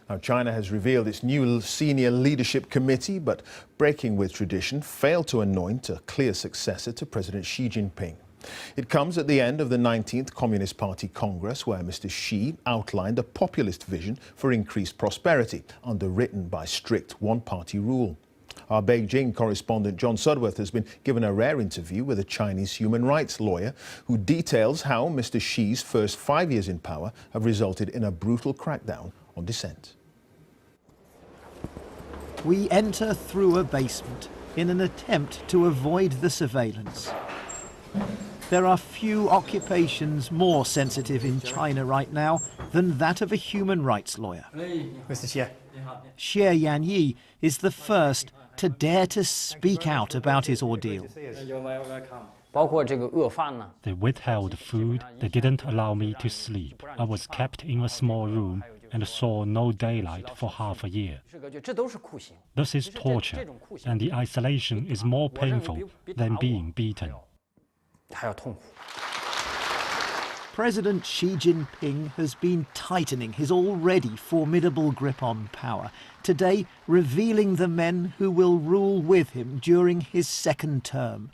Now, China has revealed its new senior leadership committee, but breaking with tradition, failed to anoint a clear successor to President Xi Jinping. It comes at the end of the 19th Communist Party Congress, where Mr. Xi outlined a populist vision for increased prosperity, underwritten by strict one-party rule. Our Beijing correspondent John Sudworth has been given a rare interview with a Chinese human rights lawyer who details how Mr. Xi's first 5 years in power have resulted in a brutal crackdown on dissent. We enter through a basement in an attempt to avoid the surveillance. There are few occupations more sensitive in China right now than that of a human rights lawyer. Xie Yanyi is the first to dare to speak out about his ordeal. They withheld food, they didn't allow me to sleep. I was kept in a small room and saw no daylight for half a year. This is torture, and the isolation is more painful than being beaten. President Xi Jinping has been tightening his already formidable grip on power, today revealing the men who will rule with him during his second term.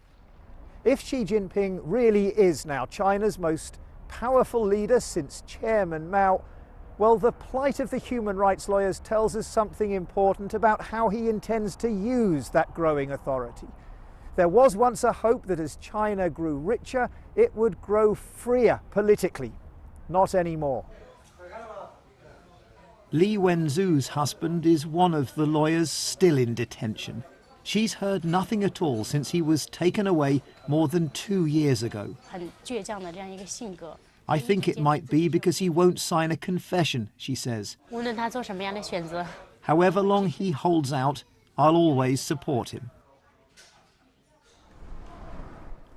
If Xi Jinping really is now China's most powerful leader since Chairman Mao, well, the plight of the human rights lawyers tells us something important about how he intends to use that growing authority. There was once a hope that as China grew richer, it would grow freer politically. Not anymore. Li Wenzu's husband is one of the lawyers still in detention. She's heard nothing at all since he was taken away more than 2 years ago. I think it might be because he won't sign a confession, she says. However long he holds out, I'll always support him.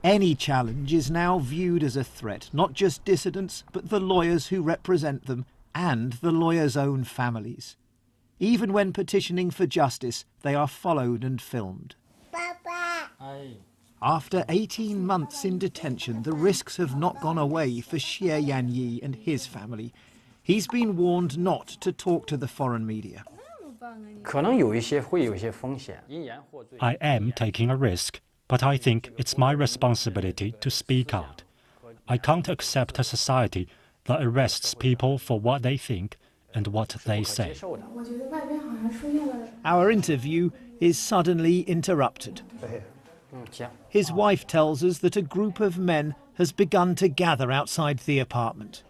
Any challenge is now viewed as a threat, not just dissidents, but the lawyers who represent them and the lawyers' own families. Even when petitioning for justice, they are followed and filmed. Papa. After 18 months in detention, the risks have not gone away for Xie Yanyi and his family. He's been warned not to talk to the foreign media. I am taking a risk, but I think it's my responsibility to speak out. I can't accept a society that arrests people for what they think and what they say. Our interview is suddenly interrupted. His wife tells us that a group of men has begun to gather outside the apartment.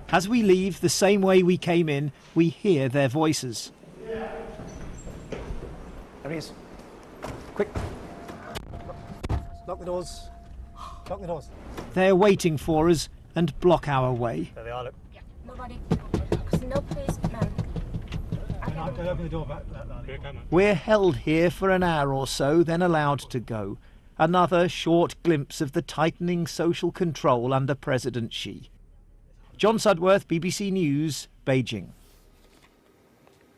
As we leave the same way we came in, we hear their voices. There he is. Quick. Lock the doors. Lock the doors. They're waiting for us and block our way. There they are, look. Nobody. No policeman. Don't open the door back. We're held here for an hour or so, then allowed to go. Another short glimpse of the tightening social control under President Xi. John Sudworth, BBC News, Beijing.